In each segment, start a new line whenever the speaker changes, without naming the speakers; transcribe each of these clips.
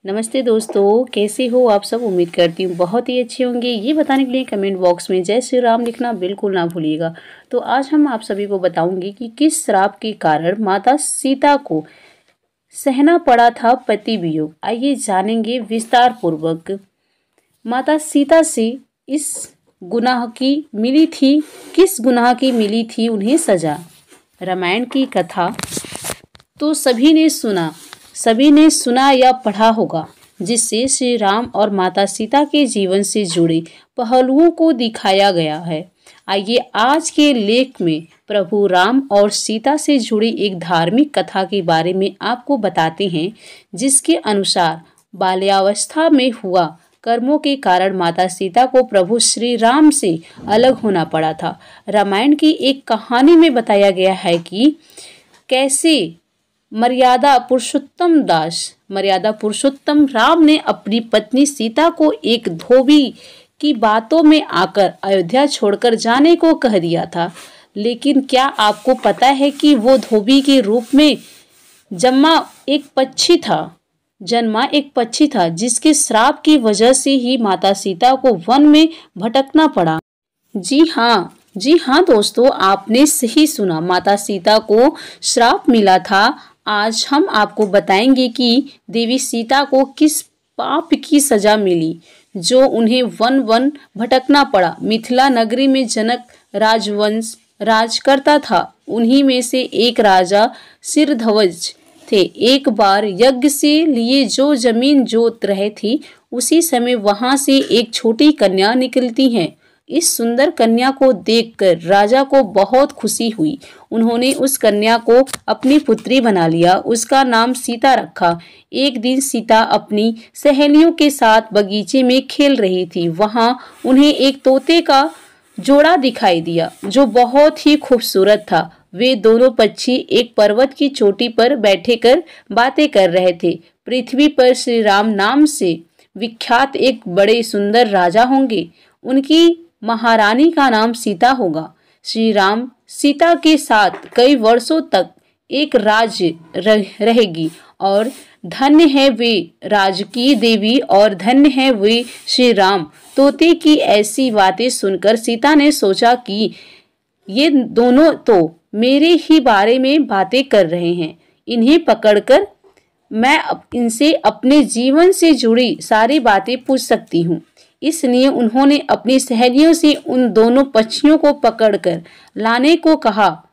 नमस्ते दोस्तों, कैसे हो आप सब। उम्मीद करती हूँ बहुत ही अच्छे होंगे। ये बताने के लिए कमेंट बॉक्स में जय श्री राम लिखना बिल्कुल ना भूलिएगा। तो आज हम आप सभी को बताऊंगी कि किस श्राप के कारण माता सीता को सहना पड़ा था पति वियोग। आइए जानेंगे विस्तार पूर्वक। माता सीता से इस गुनाह की मिली थी किस गुनाह की मिली थी उन्हें सजा। रामायण की कथा तो सभी ने सुना या पढ़ा होगा, जिससे श्री राम और माता सीता के जीवन से जुड़े पहलुओं को दिखाया गया है। आइए आज के लेख में प्रभु राम और सीता से जुड़ी एक धार्मिक कथा के बारे में आपको बताते हैं, जिसके अनुसार बाल्यावस्था में हुआ कर्मों के कारण माता सीता को प्रभु श्री राम से अलग होना पड़ा था। रामायण की एक कहानी में बताया गया है कि कैसे मर्यादा पुरुषोत्तम राम ने अपनी पत्नी सीता को एक धोबी की बातों में आकर अयोध्या छोड़कर जाने को कह दिया था। लेकिन क्या आपको पता है कि वो धोबी के रूप में जन्मा एक पक्षी था, जिसके श्राप की वजह से ही माता सीता को वन में भटकना पड़ा। जी हाँ दोस्तों, आपने सही सुना, माता सीता को श्राप मिला था। आज हम आपको बताएंगे कि देवी सीता को किस पाप की सजा मिली, जो उन्हें वन भटकना पड़ा। मिथिला नगरी में जनक राजवंश राज करता था। उन्हीं में से एक राजा सिरध्वज थे। एक बार यज्ञ से लिए जो जमीन जोत रहे थे, उसी समय वहां से एक छोटी कन्या निकलती है। इस सुंदर कन्या को देखकर राजा को बहुत खुशी हुई। उन्होंने उस कन्या को अपनी पुत्री बना लिया। उसका नाम सीता रखा। एक दिन सीता अपनी सहेलियों के साथ बगीचे में खेल रही थी। वहां उन्हें एक तोते का जोड़ा दिखाई दिया, जो बहुत ही खूबसूरत था। वे दोनों पक्षी एक पर्वत की चोटी पर बैठे कर बातें कर रहे थे। पृथ्वी पर श्री राम नाम से विख्यात एक बड़े सुंदर राजा होंगे। उनकी महारानी का नाम सीता होगा। श्री राम सीता के साथ कई वर्षों तक एक राज्य रहेगी, और धन्य है वे राज की देवी और धन्य है वे श्री राम। तोते की ऐसी बातें सुनकर सीता ने सोचा कि ये दोनों तो मेरे ही बारे में बातें कर रहे हैं। इन्हें पकड़कर मैं इनसे अपने जीवन से जुड़ी सारी बातें पूछ सकती हूँ। इसलिए उन्होंने अपनी सहेलियों से उन दोनों पक्षियों को पकड़कर लाने को कहा।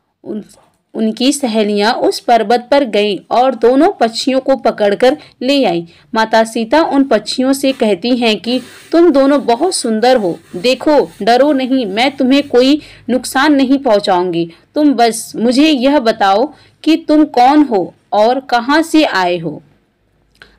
उनकी सहेलियां उस पर्वत पर गईं और दोनों पक्षियों को पकड़कर ले आईं। माता सीता उन पक्षियों से कहती हैं कि तुम दोनों बहुत सुंदर हो, देखो डरो नहीं, मैं तुम्हें कोई नुकसान नहीं पहुंचाऊंगी। तुम बस मुझे यह बताओ कि तुम कौन हो और कहाँ से आए हो।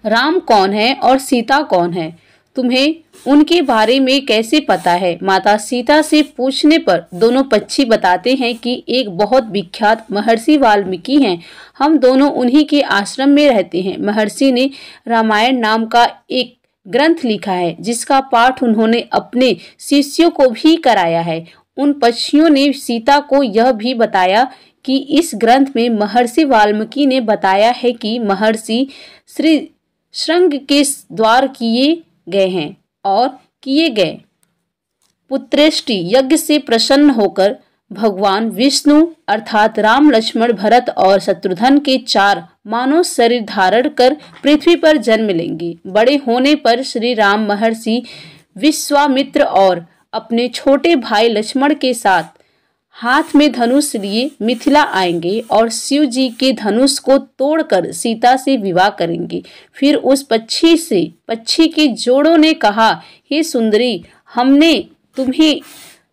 राम कौन है और सीता कौन है, तुम्हें उनके बारे में कैसे पता है। माता सीता से पूछने पर दोनों पक्षी बताते हैं कि एक बहुत विख्यात महर्षि वाल्मीकि हैं। हम दोनों उन्हीं के आश्रम में रहते हैं। महर्षि ने रामायण नाम का एक ग्रंथ लिखा है, जिसका पाठ उन्होंने अपने शिष्यों को भी कराया है। उन पक्षियों ने सीता को यह भी बताया कि इस ग्रंथ में महर्षि वाल्मीकि ने बताया है कि महर्षि श्री शृंग के द्वार किए गए पुत्रेष्टि यज्ञ से प्रसन्न होकर भगवान विष्णु अर्थात राम, लक्ष्मण, भरत और शत्रुघ्न के 4 मानव शरीर धारण कर पृथ्वी पर जन्म लेंगे। बड़े होने पर श्री राम महर्षि विश्वामित्र और अपने छोटे भाई लक्ष्मण के साथ हाथ में धनुष लिए मिथिला आएंगे और शिव जी के धनुष को तोड़कर सीता से विवाह करेंगे। फिर उस पक्षी के जोड़ों ने कहा, हे सुंदरी, हमने तुम्हें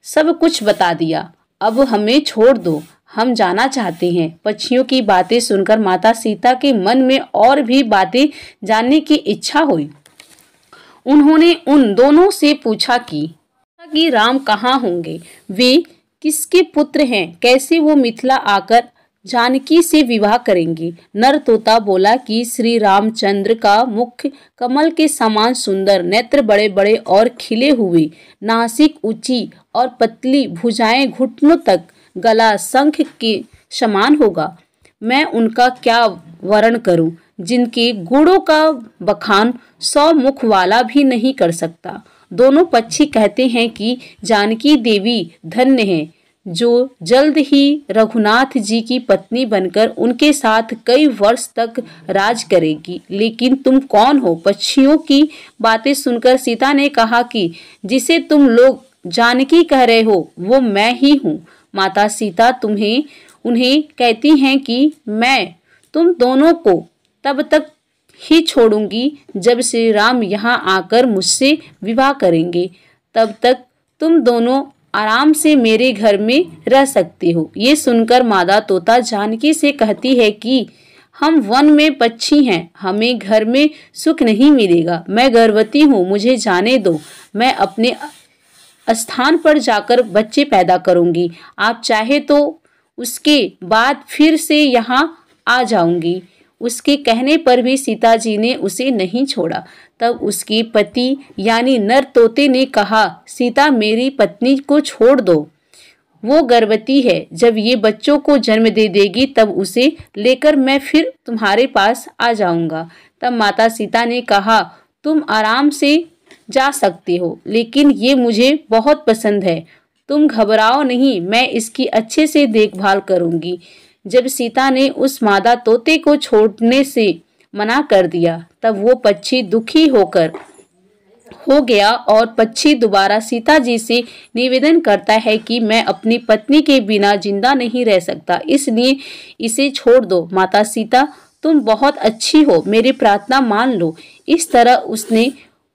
सब कुछ बता दिया, अब हमें छोड़ दो, हम जाना चाहते हैं। पक्षियों की बातें सुनकर माता सीता के मन में और भी बातें जानने की इच्छा हुई। उन्होंने उन दोनों से पूछा कि राम कहाँ होंगे, वे किसके पुत्र हैं, कैसे वो मिथिला आकर जानकी से विवाह करेंगे। नर तोता बोला कि श्री रामचंद्र का मुख कमल के समान सुंदर, नेत्र बड़े बड़े और खिले हुए, नासिक ऊंची और पतली, भुजाएं घुटनों तक, गला शंख के समान होगा। मैं उनका क्या वर्ण करूं, जिनके गुणों का बखान 100 मुख वाला भी नहीं कर सकता। दोनों पक्षी कहते हैं कि जानकी देवी धन्य है जो जल्द ही रघुनाथ जी की पत्नी बनकर उनके साथ कई वर्ष तक राज करेगी। लेकिन तुम कौन हो? पक्षियों की बातें सुनकर सीता ने कहा कि जिसे तुम लोग जानकी कह रहे हो वो मैं ही हूँ। माता सीता उन्हें कहती हैं कि मैं तुम दोनों को तब तक ही छोड़ूंगी जब श्री राम यहाँ आकर मुझसे विवाह करेंगे। तब तक तुम दोनों आराम से मेरे घर में रह सकते हो। ये सुनकर मादा तोता जानकी से कहती है कि हम वन में पक्षी हैं, हमें घर में सुख नहीं मिलेगा। मैं गर्भवती हूँ, मुझे जाने दो। मैं अपने स्थान पर जाकर बच्चे पैदा करूंगी। आप चाहे तो उसके बाद फिर से यहाँ आ जाऊंगी। उसके कहने पर भी सीता जी ने उसे नहीं छोड़ा। तब उसके पति यानी नर तोते ने कहा, सीता मेरी पत्नी को छोड़ दो, वो गर्भवती है। जब ये बच्चों को जन्म दे देगी तब उसे लेकर मैं फिर तुम्हारे पास आ जाऊंगा। तब माता सीता ने कहा, तुम आराम से जा सकते हो, लेकिन ये मुझे बहुत पसंद है। तुम घबराओ नहीं, मैं इसकी अच्छे से देखभाल करूंगी। जब सीता ने उस मादा तोते को छोड़ने से मना कर दिया तब वो पक्षी दुखी हो गया और पक्षी दोबारा सीता जी से निवेदन करता है कि मैं अपनी पत्नी के बिना जिंदा नहीं रह सकता, इसलिए इसे छोड़ दो। माता सीता तुम बहुत अच्छी हो, मेरी प्रार्थना मान लो। इस तरह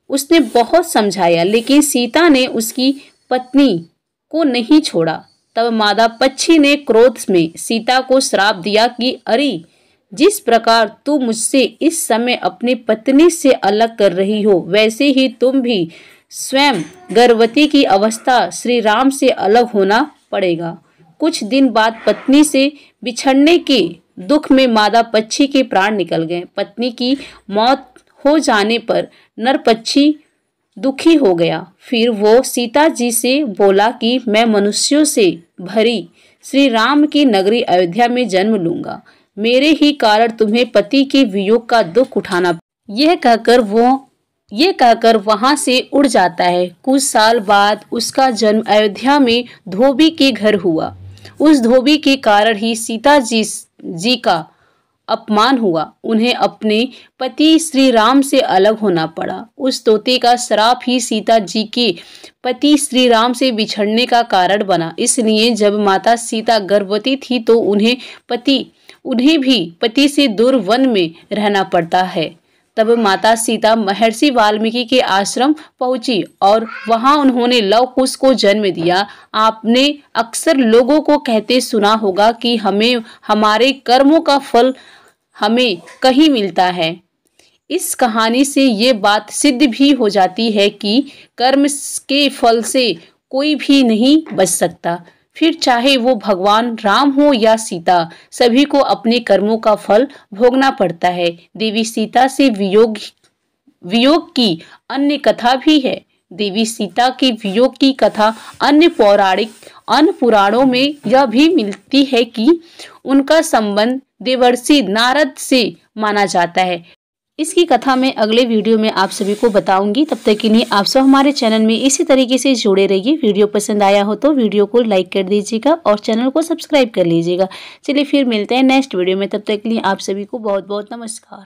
उसने बहुत समझाया, लेकिन सीता ने उसकी पत्नी को नहीं छोड़ा। तब मादा पक्षी ने क्रोध में सीता को श्राप दिया कि अरे, जिस प्रकार तू मुझसे इस समय अपनी पत्नी से अलग कर रही हो, वैसे ही तुम भी स्वयं गर्भवती की अवस्था श्री राम से अलग होना पड़ेगा। कुछ दिन बाद पत्नी से बिछड़ने के दुख में मादा पक्षी के प्राण निकल गए। पत्नी की मौत हो जाने पर नर पक्षी दुखी हो गया। फिर वो सीता जी से बोला कि मैं मनुष्यों से भरी श्री राम की नगरी अयोध्या में जन्म लूंगा। मेरे ही कारण तुम्हें पति के वियोग का दुख उठाना। यह कहकर वहां से उड़ जाता है। कुछ साल बाद उसका जन्म अयोध्या में धोबी के घर हुआ। उस धोबी के कारण ही सीता जी का अपमान हुआ। उन्हें अपने पति श्री राम से अलग होना पड़ा। उस तोते का श्राप ही सीता जी के पति श्री राम से बिछड़ने का कारण बना। इसलिए जब माता सीता गर्भवती थी तो उन्हें भी पति से दूर वन में रहना पड़ता है। तब माता सीता महर्षि वाल्मीकि के आश्रम पहुंची और वहां उन्होंने लव कुश को जन्म दिया। आपने अक्सर लोगों को कहते सुना होगा कि हमारे कर्मों का फल हमें कहीं मिलता है। इस कहानी से ये बात सिद्ध भी हो जाती है कि कर्म के फल से कोई भी नहीं बच सकता। फिर चाहे वो भगवान राम हो या सीता, सभी को अपने कर्मों का फल भोगना पड़ता है। देवी सीता से वियोग की अन्य कथा भी है। देवी सीता के वियोग की कथा अन्य पुराणों में यह भी मिलती है कि उनका संबंध देवर्षि नारद से माना जाता है। इसकी कथा मैं अगले वीडियो में आप सभी को बताऊंगी। तब तक के लिए आप सब हमारे चैनल में इसी तरीके से जुड़े रहिए। वीडियो पसंद आया हो तो वीडियो को लाइक कर दीजिएगा और चैनल को सब्सक्राइब कर लीजिएगा। चलिए फिर मिलते हैं नेक्स्ट वीडियो में। तब तक के लिए आप सभी को बहुत बहुत नमस्कार।